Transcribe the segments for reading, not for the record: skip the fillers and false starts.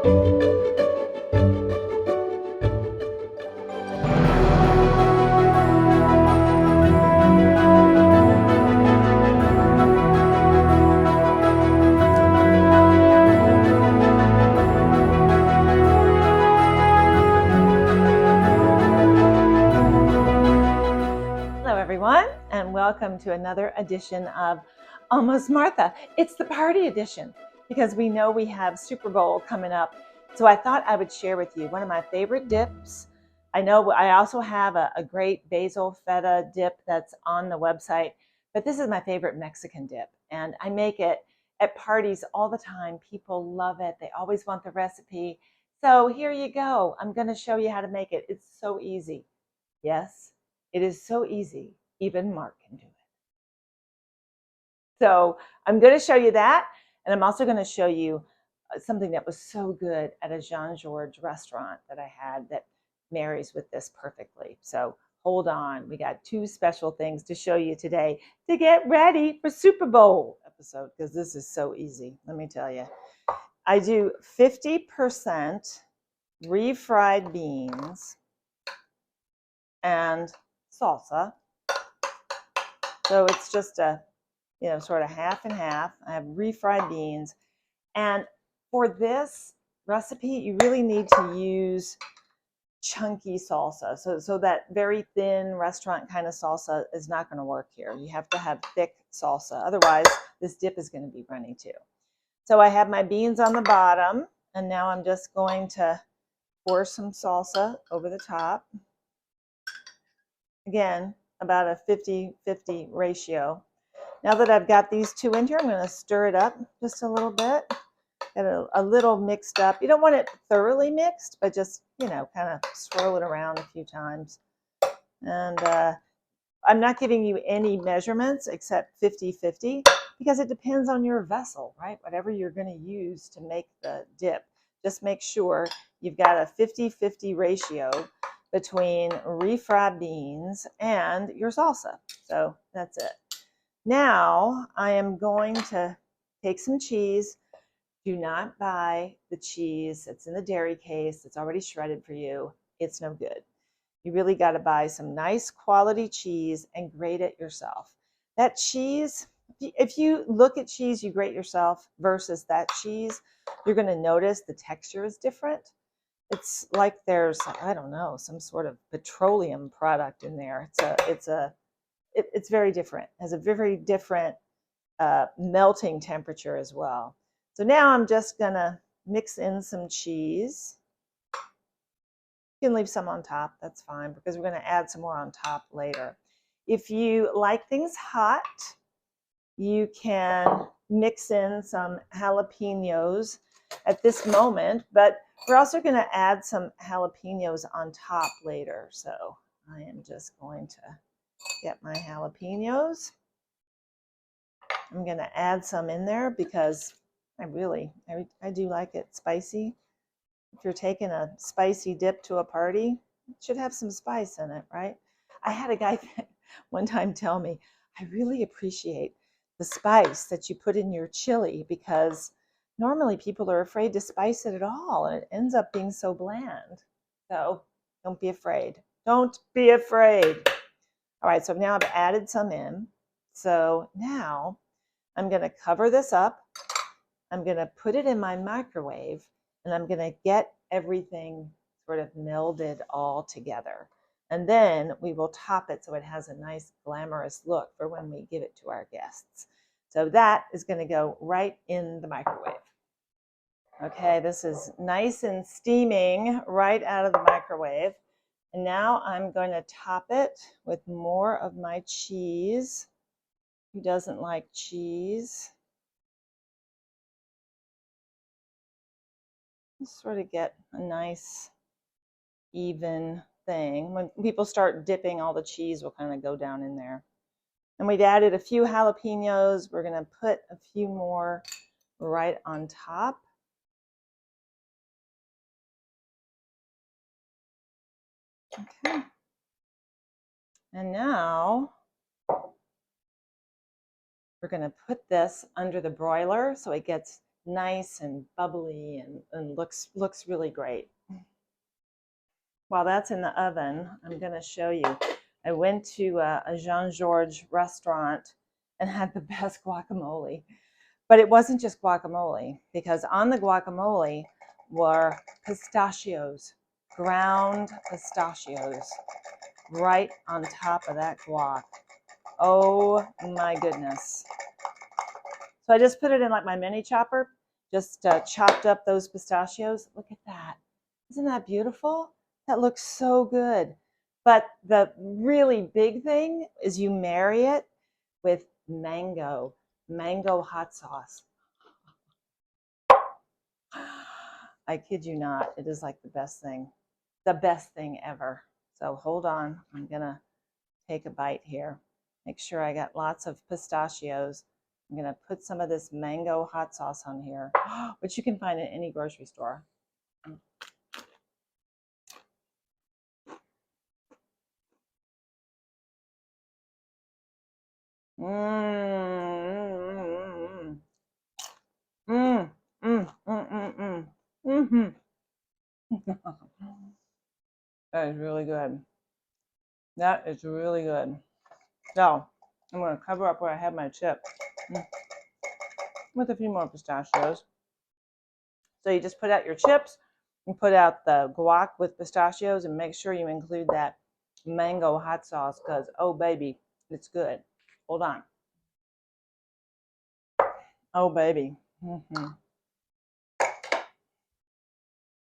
Hello, everyone, and welcome to another edition of Almost Martha. It's the party edition because we know we have Super Bowl coming up. So I thought I would share with you one of my favorite dips. I know I also have a great basil feta dip that's on the website, but this is my favorite Mexican dip, and I make it at parties all the time. People love it. They always want the recipe. So here you go. I'm going to show you how to make it. It's so easy. Yes, it is so easy. Even Mark can do it. So I'm going to show you that. And I'm also going to show you something that was so good at a Jean-Georges restaurant that I had that marries with this perfectly. So hold on. We got two special things to show you today to get ready for Super Bowl episode because this is so easy. Let me tell you. I do 50% refried beans and salsa. So it's just a, sort of half and half. I have refried beans. And for this recipe, you really need to use chunky salsa. So that very thin restaurant kind of salsa is not going to work here. You have to have thick salsa. Otherwise, this dip is going to be runny too. So I have my beans on the bottom, and now I'm just going to pour some salsa over the top. Again, about a 50-50 ratio. Now that I've got these two in here, I'm going to stir it up just a little bit. Get a little mixed up. You don't want it thoroughly mixed, but just, kind of swirl it around a few times. And I'm not giving you any measurements except 50-50 because it depends on your vessel, right? Whatever you're going to use to make the dip. Just make sure you've got a 50-50 ratio between refried beans and your salsa. So that's it. Now I am going to take some cheese. Do not buy the cheese that's in the dairy case. It's already shredded for you. It's no good. You really got to buy some nice quality cheese and grate it yourself. That cheese, if you look at cheese you grate yourself versus that cheese, you're going to notice the texture is different. It's like there's, I don't know, some sort of petroleum product in there. It's very different. It has a very different melting temperature as well. So now I'm just gonna mix in some cheese. You can leave some on top, that's fine, because we're gonna add some more on top later. If you like things hot, you can mix in some jalapenos at this moment, but we're also gonna add some jalapenos on top later. So I am just going to get my jalapenos. I'm going to add some in there because I do like it spicy. If you're taking a spicy dip to a party, it should have some spice in it, right? I had a guy one time tell me, I really appreciate the spice that you put in your chili because normally people are afraid to spice it at all and it ends up being so bland. So don't be afraid. Don't be afraid. All right, so now I've added some in. So now I'm going to cover this up. I'm going to put it in my microwave, and I'm going to get everything sort of melded all together. And then we will top it so it has a nice glamorous look for when we give it to our guests. So that is going to go right in the microwave. Okay, this is nice and steaming right out of the microwave. And now I'm going to top it with more of my cheese. Who doesn't like cheese? Just sort of get a nice even thing. When people start dipping, all the cheese will kind of go down in there. And we've added a few jalapenos. We're going to put a few more right on top. Okay. And now we're going to put this under the broiler so it gets nice and bubbly and looks really great. While that's in the oven, I'm going to show you. I went to a Jean-Georges restaurant and had the best guacamole. But it wasn't just guacamole, because on the guacamole were pistachios, ground pistachios, right on top of that guac. Oh my goodness. So I just put it in like my mini chopper, just chopped up those pistachios. Look at that. Isn't that beautiful? That looks so good. But the really big thing is you marry it with mango hot sauce. I kid you not, it is like the best thing ever. So hold on, I'm gonna take a bite here. Make sure I got lots of pistachios. I'm gonna put some of this mango hot sauce on here, which you can find in any grocery store. Mmm. Mmm. Mmm. Mmm. Mmm. That is really good. That is really good. So I'm going to cover up where I have my chip with a few more pistachios. So you just put out your chips and put out the guac with pistachios, and make sure you include that mango hot sauce, because oh baby, it's good. Hold on. Oh baby.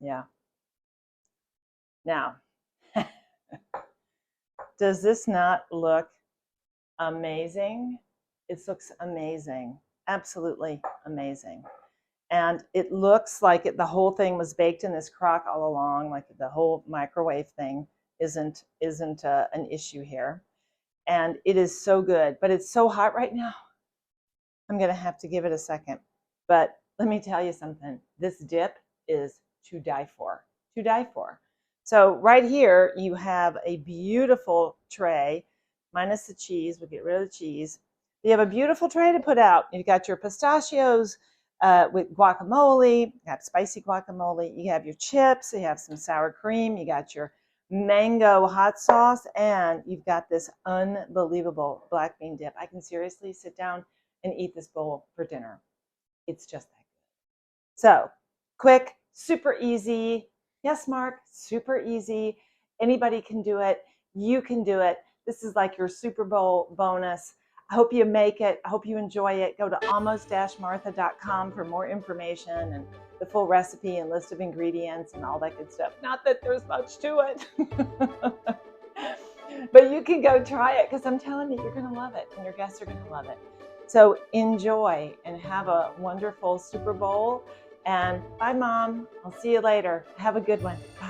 Yeah. Now, does this not look amazing? It looks amazing. Absolutely amazing. And it looks like the whole thing was baked in this crock all along, like the whole microwave thing isn't an issue here. And it is so good, but it's so hot right now. I'm going to have to give it a second. But let me tell you something. This dip is to die for, to die for. So right here, you have a beautiful tray, minus the cheese. We'll get rid of the cheese. You have a beautiful tray to put out. You've got your pistachios with guacamole. You have spicy guacamole. You have your chips. You have some sour cream. You got your mango hot sauce, and you've got this unbelievable black bean dip. I can seriously sit down and eat this bowl for dinner. It's just that good. So quick, super easy. Yes, Mark, super easy. Anybody can do it. You can do it. This is like your Super Bowl bonus. I hope you make it. I hope you enjoy it. Go to almost-martha.com for more information and the full recipe and list of ingredients and all that good stuff. Not that there's much to it. But you can go try it, because I'm telling you, you're going to love it, and your guests are going to love it. So enjoy and have a wonderful Super Bowl. And bye, Mom. I'll see you later. Have a good one. Bye.